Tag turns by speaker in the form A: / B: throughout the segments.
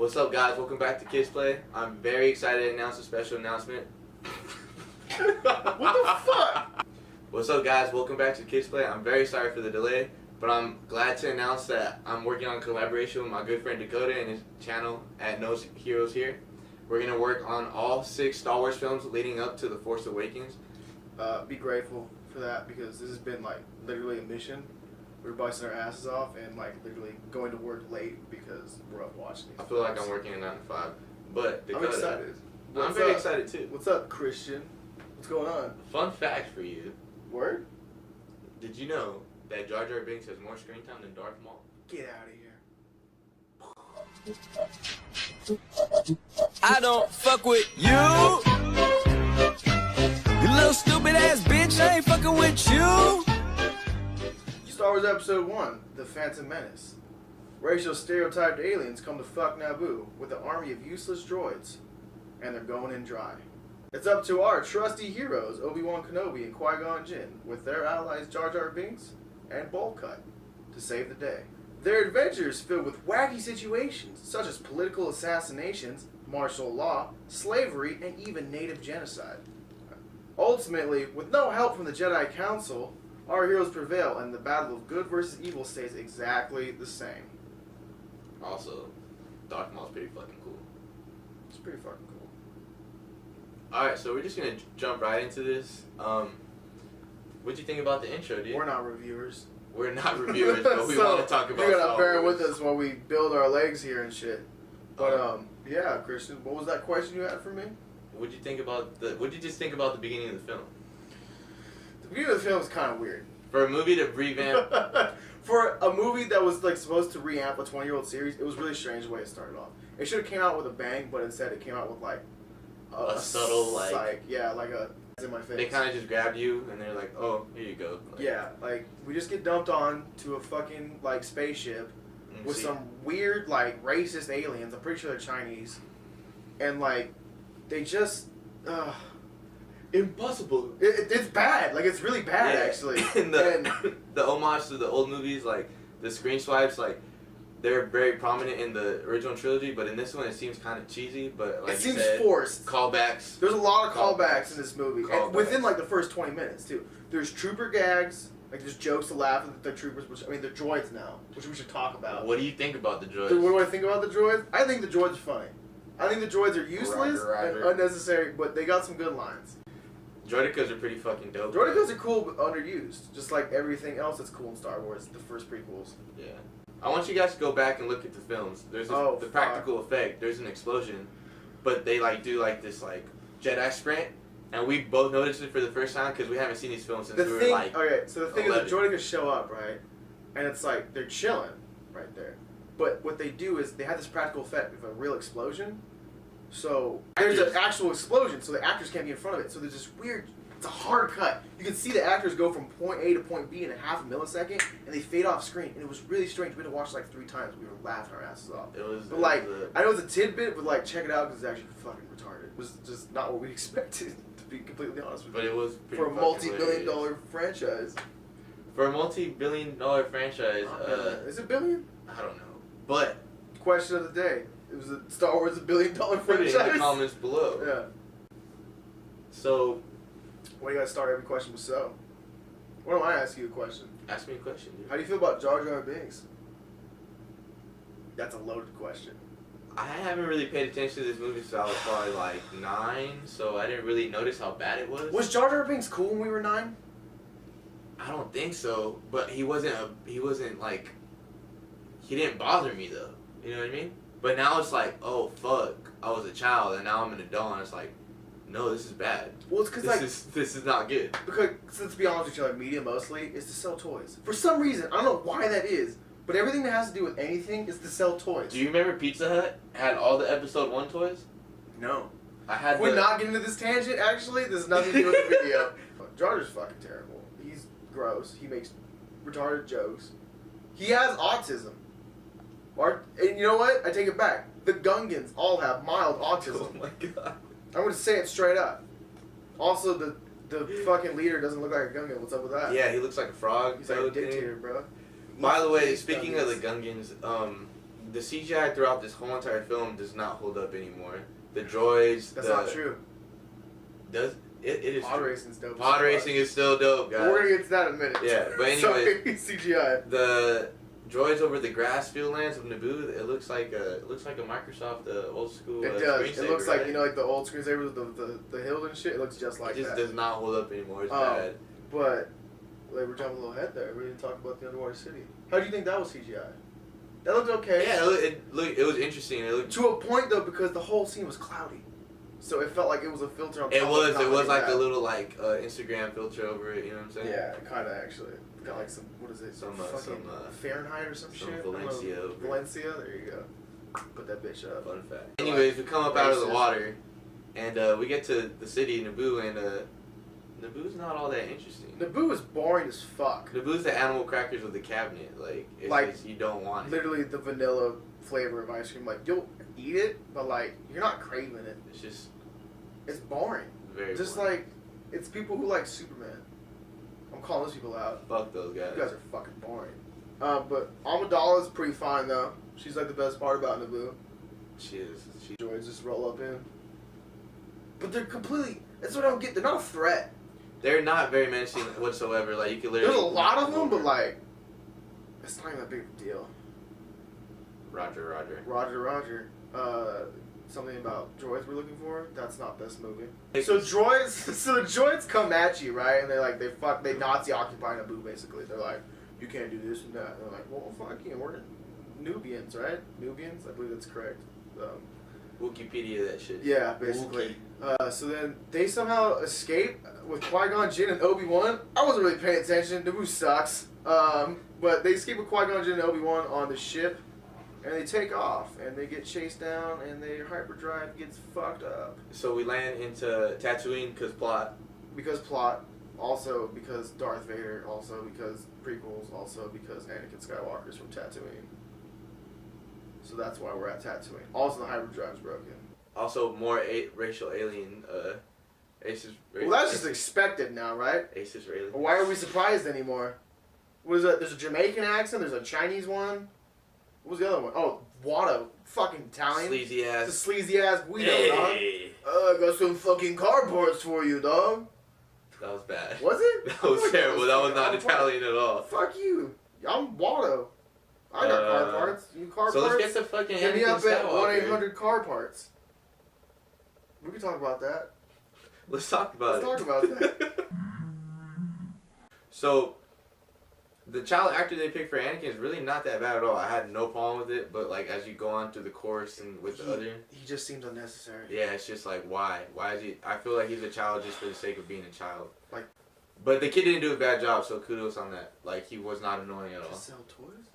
A: What's up, guys? Welcome back to Kids Play. I'm very excited to announce a special announcement.
B: What the fuck?
A: What's up, guys? Welcome back to Kids Play. I'm very sorry for the delay, but I'm glad to announce that I'm working on a collaboration with my good friend Dakota and his channel at No Heroes Here. We're going to work on all 6 Star Wars films leading up to The Force Awakens.
B: Be grateful for that because this has been like literally a mission. We're busting our asses off and like literally going to work late because we're up watching these
A: I feel like I'm working a 9 to 5, but Dakota,
B: I'm excited.
A: I'm very excited too.
B: What's up, Christian? What's going on?
A: Fun fact for you.
B: Word?
A: Did you know that Jar Jar Binks has more screen time than Darth Maul?
B: Get out of here.
C: I don't fuck with you. You little stupid ass bitch, I ain't fucking with you.
B: Star Wars Episode 1, The Phantom Menace. Racial stereotyped aliens come to fuck Naboo with an army of useless droids, and they're going in dry. It's up to our trusty heroes, Obi-Wan Kenobi and Qui-Gon Jinn, with their allies Jar Jar Binks and Bowl Cut, to save the day. Their adventures filled with wacky situations, such as political assassinations, martial law, slavery, and even native genocide. Ultimately, with no help from the Jedi Council, our heroes prevail, and the battle of good versus evil stays exactly the same.
A: Also, Darth Maul's pretty fucking cool.
B: It's pretty fucking cool.
A: Alright, so we're just gonna jump right into this. What'd you think about the intro, dude?
B: We're not reviewers.
A: We're not reviewers, but we
B: So,
A: want to talk about
B: you're gonna
A: Star
B: bear
A: Wars.
B: with us while we build our legs here and shit. But yeah, Christian, what was that question you had for me?
A: What'd you think about what'd you just think about the beginning of the film?
B: The beginning of the film is kind of weird.
A: For a movie to revamp,
B: For a movie that was like supposed to reamp a 20-year-old series, it was really strange the way it started off. It should have came out with a bang, but instead it came out with like
A: a subtle like
B: yeah, like a in my face.
A: they kind of just grabbed you and they're like, oh, here you go. Like,
B: Yeah, like we just get dumped on to a fucking like spaceship with some weird like racist aliens. I'm pretty sure they're Chinese, and like they just
A: impossible.
B: It's bad. Like it's really bad actually.
A: And the homage to the old movies, like the screen swipes, like they're very prominent in the original trilogy, but in this one it seems kind of cheesy. But like
B: it seems forced.
A: Callbacks.
B: There's a lot of callbacks in this movie, and
A: Callbacks.
B: within like the first 20 minutes too. There's trooper gags. Like there's jokes to laugh at the troopers, which I mean they're droids now, which we should talk about.
A: What do you think about the droids?
B: What do I think about the droids? I think the droids are funny. I think the droids are useless
A: Roger.
B: and unnecessary, but they got some good lines.
A: Droidicas are pretty fucking dope.
B: Droidicas are cool but underused, just like everything else that's cool in Star Wars, the first prequels.
A: Yeah. I want you guys to go back and look at the films. There's the practical effect. There's an explosion, but they like do like this like Jedi sprint, and we both noticed it for the first time because we haven't seen these films since we were like.
B: Okay, so the thing
A: 11.
B: is, the Droidicas show up, right, and it's like they're chilling right there, but what they do is they have this practical effect of a real explosion. So there's an actual explosion, so the actors can't be in front of it. So there's this weird. It's a hard cut. You can see the actors go from point A to point B in a half a millisecond, and they fade off screen. And it was really strange. We had to watch it like 3 times. We were laughing our asses off. But like, I know it's a tidbit, but like, check it out because it's actually fucking retarded. It was just not what we expected, to be completely honest with you.
A: But it was pretty
B: for a multi-billion-dollar franchise.
A: For a multi-billion-dollar franchise,
B: is it billion?
A: I don't know. But
B: question of the day: it was a Star Wars $1 billion
A: put
B: franchise.
A: it in the comments below.
B: Yeah.
A: So,
B: why do you gotta start every question with so? Why don't I ask you a question?
A: Ask me a question, dude.
B: How do you feel about Jar Jar Binks? That's a loaded question.
A: I haven't really paid attention to this movie since I was probably like 9, so I didn't really notice how bad it was.
B: Was Jar Jar Binks cool when we were 9?
A: I don't think so, but he wasn't like, he didn't bother me though. You know what I mean? But now it's like, oh fuck, I was a child and now I'm an adult and it's like, no, this is bad.
B: Well, it's because
A: this is not good.
B: Because let's be honest with each other, media mostly is to sell toys. For some reason, I don't know why that is, but everything that has to do with anything is to sell toys.
A: Do you remember Pizza Hut had all the episode 1 toys?
B: No.
A: I had.
B: We're not getting into this tangent. Actually, this has nothing to do with the video. Jar Jar's fucking terrible. He's gross. He makes retarded jokes. He has autism. And you know what? I take it back. The Gungans all have mild autism.
A: Oh my god.
B: I'm going to say it straight up. Also, the fucking leader doesn't look like a Gungan. What's up with that?
A: Yeah, he looks like a frog.
B: He's like a dictator, bro.
A: By the way, speaking of the Gungans, the CGI throughout this whole entire film does not hold up anymore. The droids.
B: That's not true.
A: Does it is
B: Pod
A: true.
B: racing's dope.
A: Pod racing is still dope, guys.
B: We're gonna get to that in a minute.
A: Yeah, but anyway,
B: sorry, CGI.
A: The droids over the grass field lands of Naboo. It looks like a Microsoft old school.
B: It does. It looks like
A: right?
B: like the old screensavers with the hill and shit. It looks just like
A: it just
B: that.
A: does not hold up anymore. It's bad.
B: But like, we're jumping a little ahead there. We didn't talk about the underwater city. How do you think that was CGI? That looked okay.
A: Yeah, it was interesting. It looked
B: to a point though, because the whole scene was cloudy, so it felt like it was a filter on top.
A: It was like
B: that.
A: a little Instagram filter over it. You know what I'm saying?
B: Yeah, kind of actually. Got like some, what is it?
A: Some
B: Fahrenheit or some shit.
A: Valencia.
B: Valencia. There you go. Put that bitch up.
A: Fun fact. Anyways, we come up out of the water, and we get to the city, Naboo, and Naboo's not all that interesting.
B: Naboo is boring as fuck.
A: Naboo's the animal crackers of the cabinet. It's just, you don't want it.
B: Literally the vanilla flavor of ice cream. Like, you'll eat it, but like, you're not craving it. It's boring.
A: Very
B: just
A: boring.
B: like, it's people who like Superman. I'm calling those people out.
A: Fuck those guys.
B: You guys are fucking boring. But Amidala's pretty fine though. She's like the best part about Naboo.
A: She is.
B: Droids just roll up in. But they're completely. That's what I don't get. They're not a threat.
A: They're not very menacing whatsoever. Like, you can literally.
B: There's a lot of them, but like, it's not even that big of a deal.
A: Roger.
B: Roger. Something about droids we're looking for. That's not this movie. So the droids come at you, right? And they Nazi occupy Naboo basically. They're like, you can't do this and that. And they're like, well, fuck you. We're Nubians, right? Nubians, I believe that's correct.
A: Wikipedia that shit.
B: Yeah, basically. So then they somehow escape with Qui-Gon Jinn and Obi-Wan. I wasn't really paying attention. Naboo sucks. But they escape with Qui-Gon Jinn and Obi-Wan on the ship. And they take off, and they get chased down, and their hyperdrive gets fucked up.
A: So we land into Tatooine because plot.
B: Because plot, also because Darth Vader, also because prequels, also because Anakin Skywalker's from Tatooine. So that's why we're at Tatooine. Also, the hyperdrive's broken.
A: Also, more racial alien aces.
B: Well, that's just expected now, right?
A: Aces are alien.
B: Why are we surprised anymore? What is that? There's a Jamaican accent. There's a Chinese one. What was the other one? Oh, Watto. Fucking Italian.
A: Sleazy ass.
B: The sleazy ass Guido,
A: hey.
B: dog. I got some fucking car parts for you, dog.
A: That was bad.
B: Was it?
A: That was terrible. That was not Italian at all.
B: Fuck you. I'm Watto. I got car parts. You car parts?
A: So let's get the fucking
B: Hit me up at
A: Skywalker.
B: 1-800 car parts. We can talk about that.
A: Let's talk about
B: Let's talk about that.
A: So, the child actor they picked for Anakin is really not that bad at all. I had no problem with it, but like as you go on through the course and with the other,
B: he just seems unnecessary.
A: yeah, it's just like why is he? I feel like he's a child just for the sake of being a child.
B: Like,
A: but the kid didn't do a bad job, so kudos on that. Like he was not annoying at all.
B: Just sell toys.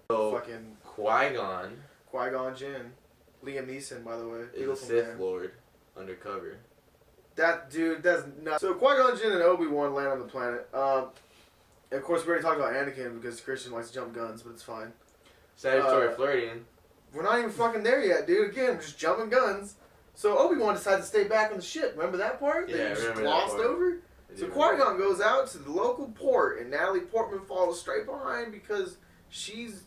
A: So
B: Fucking
A: Qui-Gon
B: Jinn, Liam Neeson, by the way,
A: is a Sith Lord undercover.
B: That dude, that's nuts. So Qui-Gon Jinn and Obi-Wan land on the planet. And of course, we already talked about Anakin because Christian likes to jump guns, but it's fine.
A: Statutory flirting.
B: We're not even fucking there yet, dude. Again, we're just jumping guns. So Obi-Wan decides to stay back on the ship. Remember that part?
A: Yeah,
B: that you just
A: remember
B: glossed
A: that part.
B: over? So Qui-Gon goes out to the local port, and Natalie Portman follows straight behind because she's...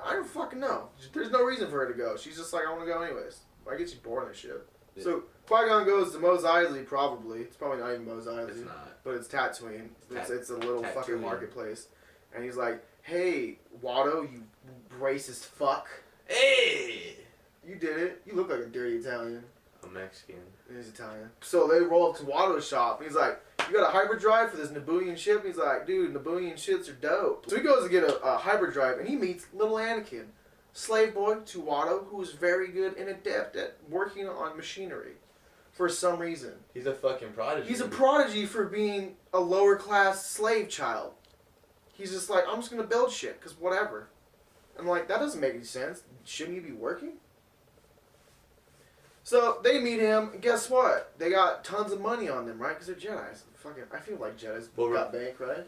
B: I don't fucking know. There's no reason for her to go. She's just like, I want to go anyways. I get you bored on this ship. Yeah. So Qui-Gon goes to Mos Eisley, probably. It's probably not even Mos Eisley.
A: It's not.
B: But it's Tatooine. It's a little
A: Tatooine.
B: fucking marketplace. And he's like, hey, Watto, you racist fuck.
A: Hey!
B: You did it. You look like a dirty Italian.
A: I'm Mexican.
B: He's Italian. So they roll up to Watto's shop. And he's like, you got a hyperdrive for this Nabooian ship? He's like, dude, Nabooian ships are dope. So he goes to get a hyperdrive, and he meets little Anakin, slave boy to Watto, who is very good and adept at working on machinery for some reason.
A: He's a fucking prodigy.
B: He's a prodigy for being a lower class slave child. He's just like, I'm just going to build shit, because whatever. I'm like, that doesn't make any sense. Shouldn't you be working? So they meet him, and guess what? They got tons of money on them, right? Because they're Jedis. Fucking, I feel like Jedis got bank, right?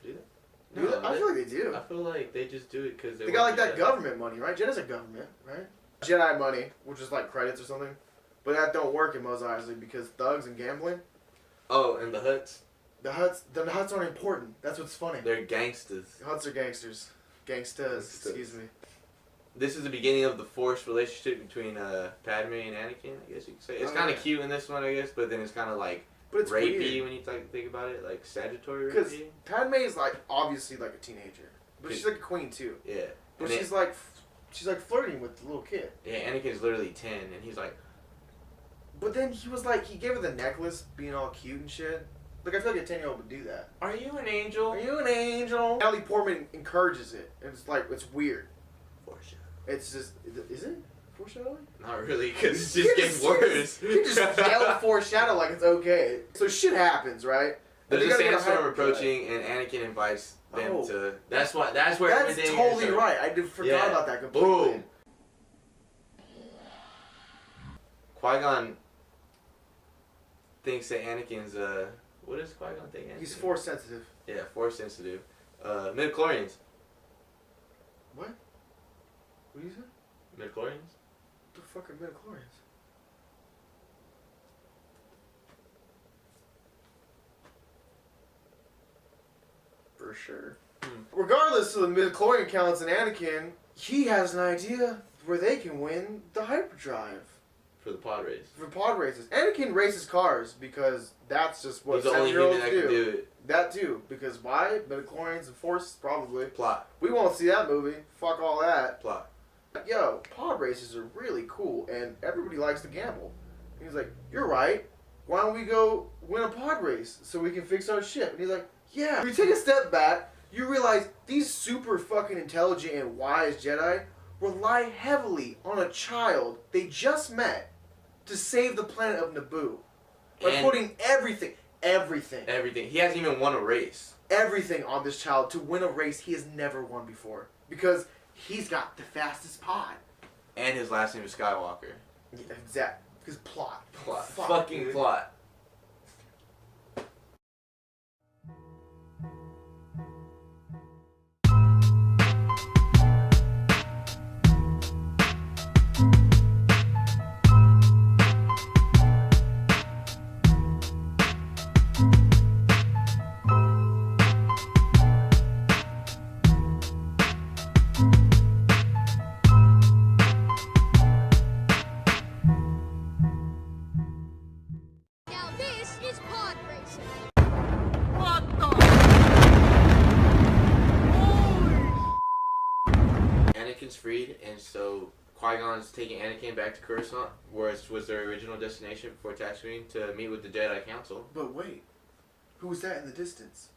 A: Do they?
B: Do they? I feel like they do.
A: I feel like they just do it because
B: they got like that government money, right? Jedis are government, right? Jedi money, which is like credits or something. But that don't work in Mos Eisley because thugs and gambling.
A: Oh, and the Hutts?
B: The Hutts aren't important. That's what's funny.
A: They're gangsters.
B: Hutts are gangsters. Gangstas, excuse me.
A: this is the beginning of the forced relationship between Padme and Anakin. I guess you could say it's kind of cute in this one, I guess, but then it's kind of like
B: it's
A: rapey
B: weird.
A: when you think about it, like Sagittarius.
B: Because Padme is like obviously like a teenager, but she's like a queen too.
A: Yeah,
B: but she's like flirting with the little kid.
A: Yeah, Anakin's literally 10, and he's like.
B: But then he was like, he gave her the necklace, being all cute and shit. Like, I feel like a 10-year-old would do that.
A: Are you an angel?
B: Are you an angel? Natalie Portman encourages it. And it's like, it's weird.
A: Foreshadow.
B: It's just, is it foreshadowing?
A: Not really, because it just gets worse.
B: You just yell foreshadow like it's okay. So shit happens, right?
A: There's a sandstorm approaching, and Anakin invites them to. That's where
B: That's
A: everything.
B: Totally
A: is
B: right. I forgot about that completely.
A: Boom. Qui-Gon thinks that Anakin's what does Qui-Gon think?
B: He's force sensitive.
A: Yeah, force sensitive. Midichlorians.
B: What? What do you say?
A: Midichlorians?
B: What the fuck are midichlorians? For sure. Regardless of the midichlorian counts in Anakin, he has an idea where they can win the hyperdrive.
A: For the pod race.
B: For pod races. Anakin races cars because that's just what
A: he's the only human
B: 7-year-olds
A: that can do it.
B: That too. Because why? Midichlorians and Force, probably.
A: Plot.
B: We won't see that movie. Fuck all that.
A: Plot.
B: Yo, pod races are really cool and everybody likes to gamble. And he's like, you're right. Why don't we go win a pod race so we can fix our ship? And he's like, yeah. If you take a step back, you realize these super fucking intelligent and wise Jedi rely heavily on a child they just met to save the planet of Naboo. By putting everything.
A: He hasn't even won a race.
B: Everything on this child to win a race he has never won before. Because he's got the fastest pod.
A: And his last name is Skywalker.
B: Yeah, exactly. Because plot.
A: Fucking
B: dude.
A: plot.
D: Now this is pod racing.
A: Anakin's freed, and so Qui-Gon's taking Anakin back to Coruscant, where it was their original destination before Tatooine, to meet with the Jedi Council.
B: But wait. Who was that in the distance?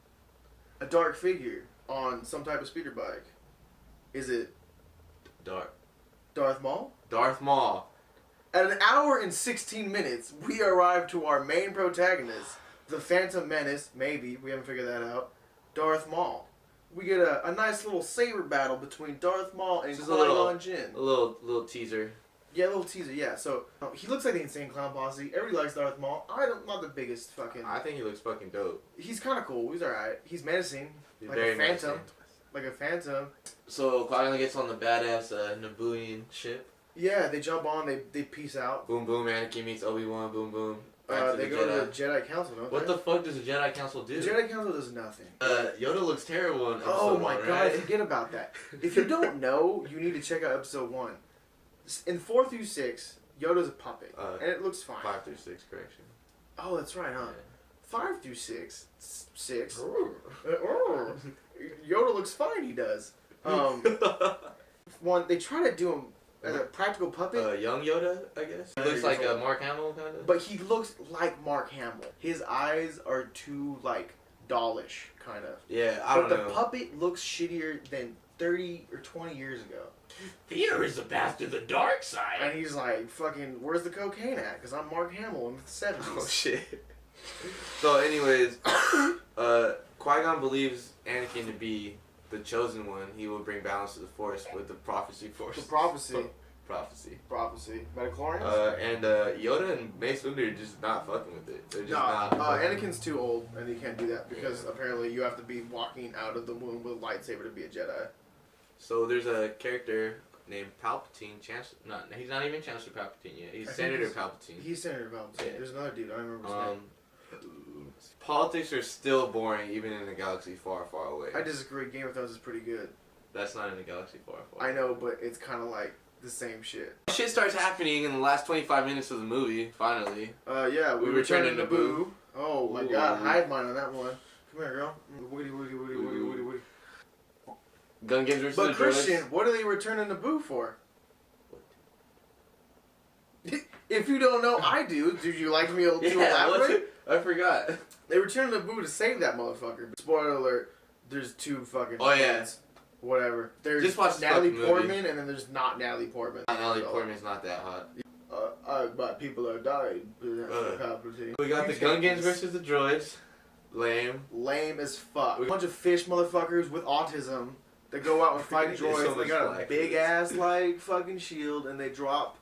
B: A dark figure on some type of speeder bike. Is it Darth Maul?
A: Darth Maul.
B: At 1 hour and 16 minutes, we arrive to our main protagonist, the Phantom Menace, maybe, we haven't figured that out, Darth Maul. We get a nice little saber battle between Darth Maul and Qui-Gon Jinn.
A: A little teaser.
B: Yeah, a little teaser, yeah. So, he looks like the Insane Clown Posse. Everybody likes Darth Maul. I'm not the biggest fucking...
A: I think he looks fucking dope.
B: He's kind of cool. He's alright. He's menacing.
A: He's
B: like
A: very
B: a phantom.
A: menacing.
B: Like a phantom.
A: So Qui-Gon gets on the badass Nabooian ship.
B: Yeah, they jump on, they peace out.
A: Boom boom, Anakin meets Obi-Wan, boom boom.
B: They go to the Jedi Council, don't
A: What
B: they?
A: the fuck does the Jedi Council do?
B: The Jedi Council does nothing.
A: Yoda looks terrible in episode
B: Oh my
A: 1,
B: god,
A: right?
B: forget about that. If you don't know, you need to check out episode 1. In 4 through 6, Yoda's a puppet, and it looks fine.
A: 5 through 6, correction.
B: Oh, that's right, huh?
A: Yeah.
B: 5 through 6. Yoda looks fine, he does. They try to do him as a practical puppet.
A: Young Yoda, I guess. He looks like Mark Hamill, kind of.
B: But he looks like Mark Hamill. His eyes are too, like, dollish, kind of.
A: Yeah, I don't know.
B: But the puppet looks shittier than 30 or 20 years ago.
A: Theater is the path to the dark side.
B: And he's like, fucking, where's the cocaine at? Because I'm Mark Hamill in the 70s.
A: Oh, shit. So, anyways, Qui-Gon believes Anakin to be the chosen one. He will bring balance to the Force with the prophecy force.
B: The prophecy.
A: Prophecy.
B: Metachlorians?
A: And Yoda and Mace Windu are just not fucking with it. They're just not.
B: Anakin's too old, and he can't do that because apparently you have to be walking out of the womb with a lightsaber to be a Jedi.
A: So there's a character named Palpatine. He's not even Chancellor Palpatine yet. He's Senator Palpatine.
B: He's Senator Palpatine.
A: Yeah.
B: There's another dude. I don't remember his name.
A: Politics are still boring, even in a galaxy far, far away.
B: I disagree. Game of Thrones is pretty good.
A: That's not in the galaxy far, far.
B: I know, but it's kind of like the same shit.
A: Shit starts happening in the last 25 minutes of the movie, finally.
B: Yeah, we
A: return
B: return
A: to
B: Naboo. Oh my
A: Ooh.
B: god, hive mind on that one. Come here, girl. Woody.
A: Gun games versus
B: But
A: the
B: Christian,
A: droids.
B: what are they returning Naboo for? If you don't know, I do. Do you like me to elaborate?
A: I forgot.
B: They returned Naboo to save that motherfucker. Spoiler alert, there's two fucking
A: Oh, yeah.
B: kids. Whatever. There's
A: Just watch the
B: Natalie
A: fucking
B: Portman,
A: movie.
B: and then there's not Natalie Portman.
A: Natalie Portman's not that hot.
B: But people are dying.
A: We got the gun games versus the droids. Lame.
B: Lame as fuck. A bunch of fish motherfuckers with autism that go out and fight
A: There's
B: droids.
A: so
B: They
A: much
B: got a
A: flack
B: big
A: for this.
B: ass like fucking shield, and they drop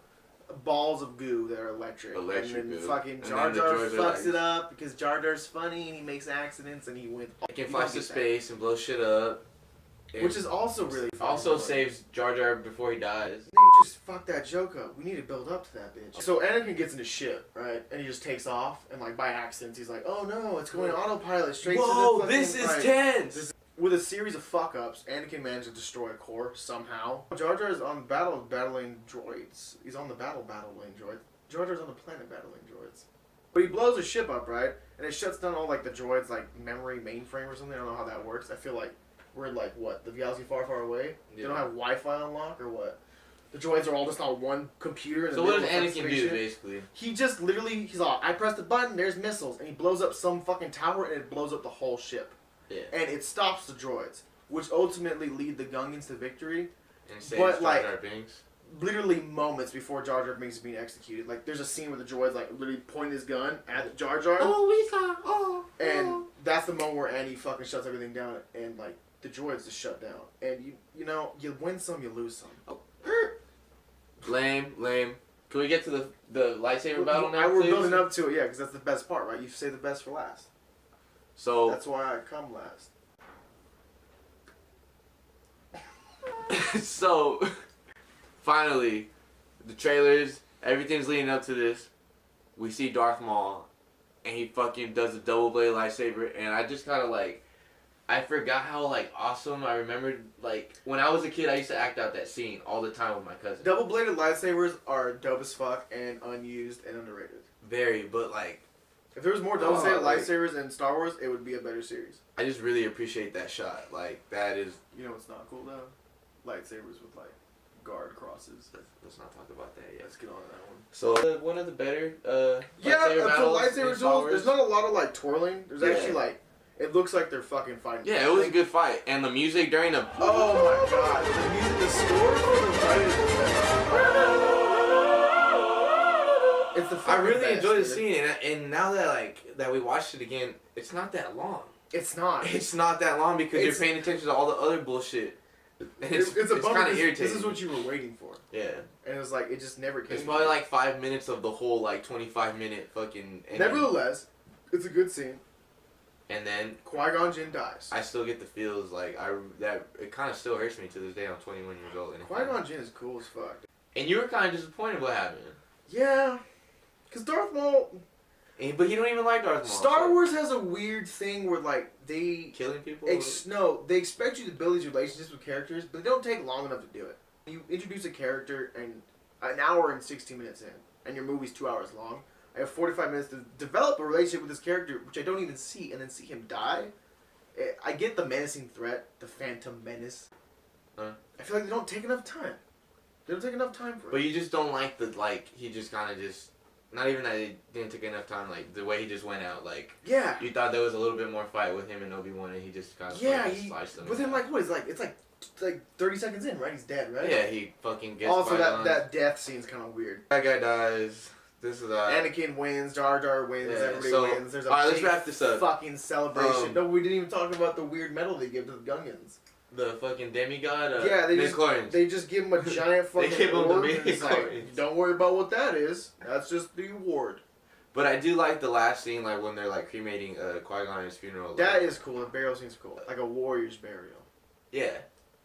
B: balls of goo that are electric.
A: Electric
B: and then
A: goo.
B: fucking
A: And
B: Jar
A: then the
B: Jar
A: droids are
B: fucks
A: like-
B: it up because Jar Jar's funny and he makes accidents and he wins.
A: It can
B: You
A: fly
B: don't
A: to
B: get that.
A: space and blow shit up.
B: Which is also really fucking
A: also
B: funny.
A: saves Jar Jar before he dies.
B: Nigga, just fuck that joke up. We need to build up to that bitch. So Anakin gets in his ship, right? And he just takes off, and like by accident, he's like, "Oh no, it's going autopilot straight to the
A: Whoa,
B: fucking."
A: this is
B: like,
A: tense.
B: With a series of fuck ups, Anakin managed to destroy a core somehow. Jar Jar's on battling droids. He's on the battling droids. Jar Jar's on the planet battling droids. But he blows his ship up, right? And it shuts down all like the droids' like memory mainframe or something. I don't know how that works. I feel like we're in like what, the galaxy far, far away? They don't
A: Yeah.
B: have Wi-Fi unlocked or what? The droids are all just on one computer. In
A: So
B: the
A: what
B: middle
A: does
B: of a
A: Anakin do,
B: spaceship.
A: basically?
B: He just literally, he's like, I press the button, there's missiles, and he blows up some fucking tower, and it blows up the whole ship.
A: Yeah.
B: And it stops the droids, which ultimately lead the Gungans to victory.
A: And saves
B: But,
A: Jar
B: like-
A: Jar Binks.
B: Literally moments before Jar Jar Binks is being executed. Like, there's a scene where the droid's like literally pointing his gun at Jar Jar.
A: we saw.
B: And that's the moment where Annie fucking shuts everything down, and like the droids just shut down. And you know, you win some, you lose some.
A: Lame. Can we get to the lightsaber battle now,
B: We're
A: please?
B: building up to it, yeah, because that's the best part, right? You say the best for last.
A: So
B: That's why I come last.
A: so finally, the trailers, everything's leading up to this. We see Darth Maul, and he fucking does a double blade lightsaber, and I just kind of like, I forgot how like awesome I remembered. Like when I was a kid, I used to act out that scene all the time with my cousin.
B: Double-bladed lightsabers are dope as fuck and unused and underrated.
A: Very, but like,
B: If there was more double-bladed
A: like-
B: lightsabers in Star Wars, it would be a better series.
A: I just really appreciate that shot. Like that is.
B: You know what's not cool though? Lightsabers with like guard crosses.
A: Let's not talk about that yet.
B: Let's get on to that one.
A: So one of the better
B: Yeah,
A: lightsaber
B: for
A: battles
B: lightsaber
A: in Star
B: duels,
A: Wars.
B: there's not a lot of like twirling. There's
A: Yeah.
B: actually like, it looks like they're fucking fighting.
A: Yeah, it was a good fight, and the music during the.
B: Oh my god, the music, the score for the fight is the best. It's the
A: I
B: fucking
A: really
B: best,
A: enjoyed the
B: dude.
A: scene, and now that that we watched it again, it's not that long.
B: It's not.
A: It's not that long because
B: It's-
A: you're paying attention to all the other bullshit. And
B: It's a bummer
A: kind of
B: 'cause
A: irritating.
B: This is what you were waiting for.
A: Yeah,
B: And it was like, it just never came.
A: it's probably like 5 minutes of the whole like 25-minute fucking. ending.
B: Nevertheless, it's a good scene.
A: And then
B: Qui-Gon Jinn dies.
A: I still get the feels like that it kind of still hurts me to this day. I'm 21 years old. And
B: Qui-Gon Jinn is cool as fuck.
A: And you were kind of disappointed what happened.
B: Yeah. Because Darth Maul...
A: But he don't even like Darth Maul.
B: Star
A: so-
B: Wars has a weird thing where, like, they...
A: killing people.
B: No, they expect you to build these relationships with characters, but they don't take long enough to do it. You introduce a character and an hour and 60 minutes in, and your movie's 2 hours long. I have 45 minutes to develop a relationship with this character, which I don't even see, and then see him die. I get the menacing threat, the Phantom Menace.
A: Huh?
B: I feel like they don't take enough time. They don't take enough time for
A: But
B: it.
A: you just don't like he just kind of just, not even that he didn't take enough time, like the way he just went out, like,
B: Yeah.
A: you thought there was a little bit more fight with him and Obi-Wan, and he just kind of
B: Yeah,
A: sliced him.
B: but then, like, what? It's like 30 seconds in, right? He's dead, right?
A: Yeah, he fucking gets
B: Also,
A: Qui-Gon.
B: that death scene's kind of weird.
A: That guy dies. This is
B: Anakin wins, Jar Jar wins,
A: Yeah,
B: everybody
A: so-
B: wins. There's a
A: alright, let's
B: big
A: wrap this up.
B: fucking celebration.
A: Um,
B: No, we didn't even talk about the weird medal they give to the Gungans.
A: the fucking demigod.
B: Yeah,
A: midichlorians.
B: they just give him a giant fucking
A: give him the
B: award. and it's like,
A: midichlorians.
B: don't worry about what that is. That's just the award.
A: But I do like the last scene, like when they're like cremating Qui-Gon at his funeral.
B: That
A: like,
B: is cool. The burial scene's cool. Like a warrior's burial.
A: Yeah,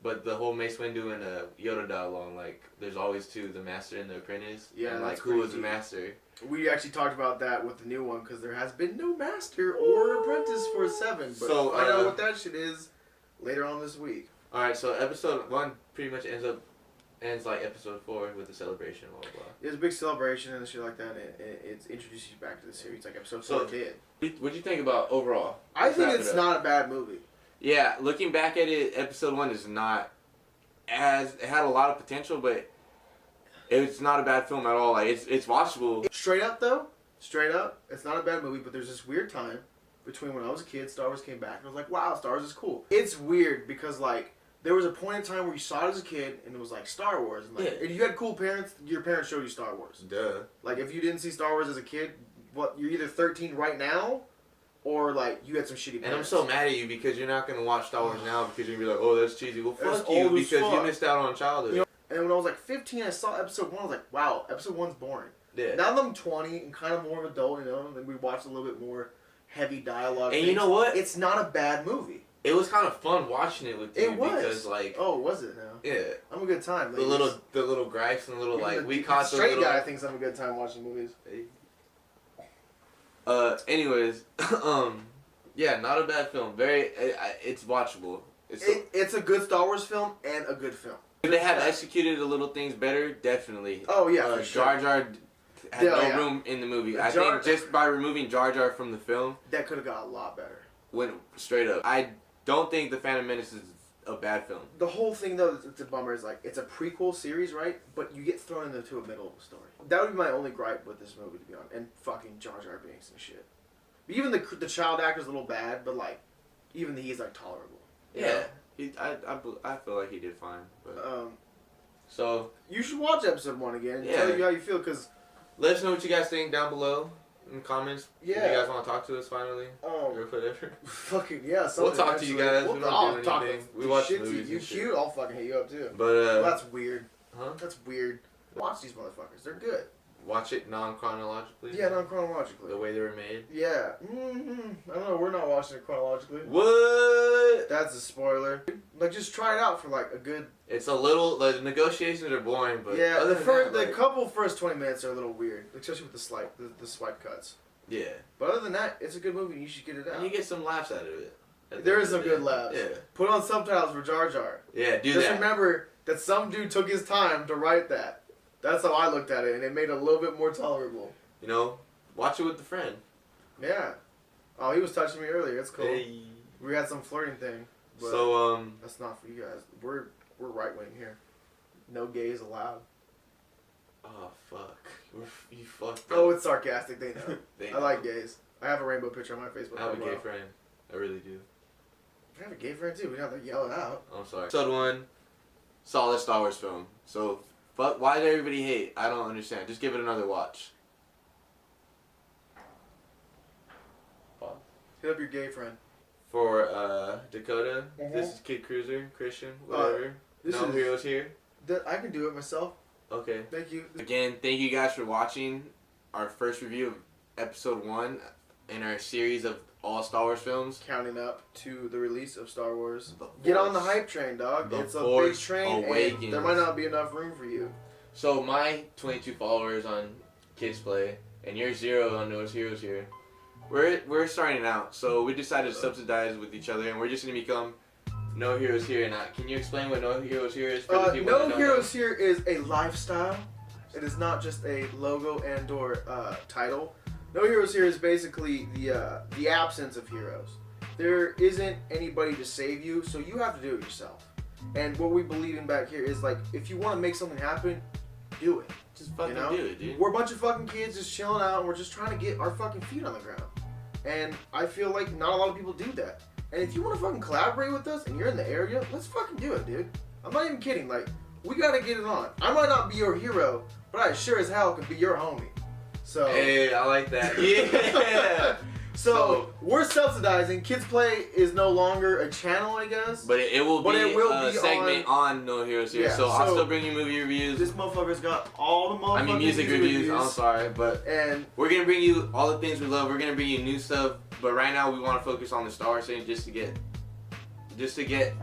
A: but the whole Mace Windu and Yoda dialogue, like there's always two, the master and the apprentice.
B: Yeah,
A: and,
B: that's
A: like who was the
B: pretty deep.
A: master?
B: We actually talked about that with the new one because there has been no master or apprentice for 7. But
A: So,
B: find out what that shit is later on this week.
A: All right, so episode 1 pretty much ends like episode 4 with the celebration, blah blah blah.
B: There's a big celebration and shit like that, and it introduces you back to the series like episode 4
A: So-
B: did.
A: What'd you think about overall?
B: I
A: Let's
B: think
A: wrap
B: it's
A: it up.
B: not a bad movie.
A: Yeah, looking back at it, episode 1 is not it had a lot of potential, but it's not a bad film at all. Like it's watchable.
B: Straight up, it's not a bad movie, but there's this weird time between when I was a kid, Star Wars came back, and I was like, wow, Star Wars is cool. It's weird because, like, there was a point in time where you saw it as a kid, and it was like Star Wars. And, like,
A: Yeah.
B: and you had cool parents, your parents showed you Star Wars.
A: Duh.
B: Like, if you didn't see Star Wars as a kid, you're either 13 right now, or, like, you had some shitty parents.
A: And I'm so mad at you because you're not gonna watch Star Wars now because you're gonna be like, oh, that's cheesy. Well,
B: That's
A: fuck you
B: old as
A: because you
B: fuck.
A: missed out on childhood.
B: You know, and when I was like 15, I saw episode 1. I was like, wow, episode 1's boring.
A: Yeah.
B: Now that I'm 20 and kind of more of an adult, you know, and we watched a little bit more heavy dialogue.
A: And
B: things,
A: you know what?
B: It's not a bad movie.
A: It was kind of fun watching it with you
B: It was.
A: because like
B: Oh, was it now?
A: yeah,
B: I'm a good time.
A: the little gripes and the little like we caught the
B: straight
A: little.
B: guy thinks I'm a good time watching movies.
A: Anyways, yeah, not a bad film. It's watchable.
B: It's a good Star Wars film and a good film.
A: Could they have executed the little things better? Definitely.
B: Oh yeah, for sure.
A: Jar Jar had
B: Yeah,
A: no
B: yeah.
A: room in the movie. I
B: Jar-
A: think just by removing Jar Jar from the film,
B: That could have got a lot better.
A: went straight up. I don't think The Phantom Menace is a bad film.
B: The whole thing though, it's a bummer. Is like it's a prequel series, right? But you get thrown into a middle of the story. That would be my only gripe with this movie, to be honest. And fucking Jar Jar Binks and shit. Even the child actor's a little bad, but like, even he's like tolerable. you
A: Yeah,
B: know?
A: I feel like he did fine. But
B: Um,
A: so
B: you should watch episode 1 again and
A: Yeah.
B: tell you how you feel, cause
A: let us know what you guys think down below in the comments.
B: Yeah.
A: If you guys want to talk to us finally or whatever.
B: fucking yeah.
A: We'll
B: something
A: talk to you guys. We don't
B: I'll
A: do
B: talk
A: anything.
B: to
A: We watch
B: shit to
A: movies
B: you.
A: and shit.
B: Cute, I'll fucking hit you up too.
A: But
B: Well, that's weird.
A: huh?
B: That's weird. Watch these motherfuckers. They're good.
A: Watch it non-chronologically.
B: Yeah, not chronologically.
A: The way they were made.
B: Yeah. I don't know. We're not watching it chronologically.
A: What?
B: That's a spoiler. Like, just try it out for like a good.
A: It's a little. The negotiations are boring, but
B: Yeah.
A: other
B: The
A: than that, like,
B: couple first 20 minutes are a little weird, especially with the swipe cuts.
A: yeah,
B: But other than that, it's a good movie. And you should get it out.
A: and you get some laughs out of it. at the
B: There
A: end
B: is
A: of
B: some
A: the
B: good
A: day.
B: laughs.
A: Yeah,
B: Put on subtitles for Jar Jar.
A: yeah, do
B: Just
A: that.
B: remember that some dude took his time to write that. That's how I looked at it, and it made it a little bit more tolerable.
A: You know, watch it with a friend.
B: Yeah. Oh, he was touching me earlier. It's cool.
A: Hey.
B: We had some flirting thing. But
A: So
B: that's not for you guys. We're right wing here. No gays allowed.
A: oh fuck, you fucked up.
B: Oh, it's sarcastic. They know.
A: They
B: I like
A: know.
B: gays. I have a rainbow picture on my Facebook.
A: I have a gay
B: profile.
A: friend. I really do.
B: I have a gay friend too. We don't have to yell it out.
A: I'm sorry. Episode 1, solid Star Wars film. So, fuck, why did everybody hate? I don't understand. Just give it another watch.
B: Hit up your gay friend.
A: For Dakota,
B: Mhm.
A: this is KidCruzzer, Christian, whatever.
B: This
A: No
B: is-
A: heroes here.
B: I can do it myself.
A: Okay.
B: Thank you.
A: Again, thank you guys for watching our first review of episode 1 in our series of all Star Wars films.
B: Counting up to the release of Star Wars.
A: The
B: Get on the
A: Force.
B: hype train, dog.
A: The
B: It's a big
A: Force
B: train, and
A: Awakens.
B: there might not be enough room for you.
A: So my 22 followers on Kids Play and your 0 on Noah's Heroes here. We're starting out, so we decided to subsidize with each other, and we're just gonna become No Heroes Here. Now, can you explain what No Heroes Here is for the people that
B: No
A: don't
B: Heroes Here is a lifestyle. It is not just a logo and or title. No Heroes Here is basically the absence of heroes. There isn't anybody to save you, so you have to do it yourself. And what we believe in back here is like, if you want to make something happen, do it.
A: Just fucking
B: You know?
A: do it, dude.
B: We're a bunch of fucking kids just chilling out, and we're just trying to get our fucking feet on the ground. And I feel like not a lot of people do that. And if you want to fucking collaborate with us and you're in the area, let's fucking do it, dude. I'm not even kidding. Like, we gotta get it on. I might not be your hero, but I sure as hell could be your homie. So.
A: Hey, I like that. Yeah.
B: So we're subsidizing. Kids Play is no longer a channel, I guess.
A: But it will be a
B: be
A: segment on No Heroes Here.
B: Yeah,
A: so I'll
B: so
A: still bring you movie reviews.
B: This motherfucker's got all the motherfucking
A: I mean music reviews. I'm sorry, but
B: And
A: we're gonna bring you all the things we love. We're gonna bring you new stuff. But right now we want to focus on the Star Wars thing just to get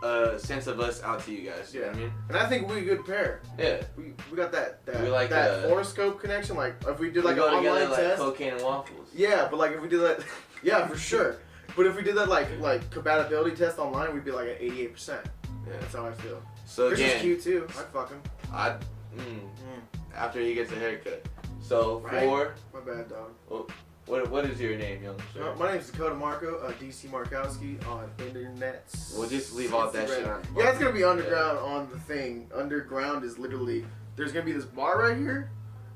A: a sense of us out to you guys. You know what I mean?
B: and I think we're a good pair.
A: Yeah.
B: We got that
A: We like,
B: horoscope connection. Like if we did like
A: we
B: an
A: go
B: online
A: together like
B: test.
A: cocaine and waffles.
B: Yeah, but like if we did that, yeah, for sure. But if we did that like compatibility test online, we'd be like at 88%.
A: Yeah.
B: That's how I feel.
A: So
B: Chris is
A: again,
B: cute too. I'd fuck him.
A: after he gets a haircut. So
B: Right?
A: for
B: My bad, dog.
A: what is your name, young sir?
B: My name is Dakota Marco, DCmarkowski on internets.
A: We'll just leave all that shit on.
B: Yeah, it's gonna be underground on the thing. Underground is literally there's gonna be this bar right here,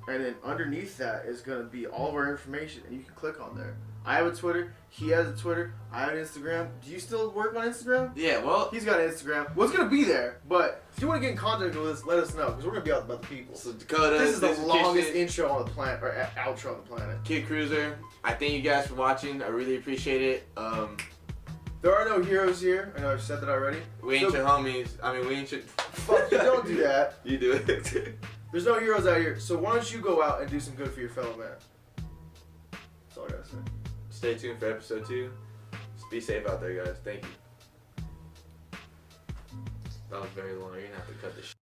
B: and then underneath that is gonna be all of our information, and you can click on there. I have a Twitter. He has a Twitter. I have an Instagram. Do you still work on Instagram?
A: Yeah, well,
B: He's got an Instagram. Well, it's gonna be there, but if you want to get in contact with us, let us know because we're gonna be out about the people.
A: so Dakota,
B: This is the longest
A: Kitchen,
B: intro on the planet or outro on the planet.
A: KidCruzzer. I thank you guys for watching. I really appreciate it.
B: There are no heroes here. I know I've said that already.
A: We ain't
B: So-
A: your homies. I mean, we ain't your.
B: Fuck you! Don't do that.
A: You do it.
B: There's no heroes out here, so why don't you go out and do some good for your fellow man? That's all I gotta say.
A: Stay tuned for episode 2. Just be safe out there, guys. Thank you. That was very long. You're gonna have to cut this shit.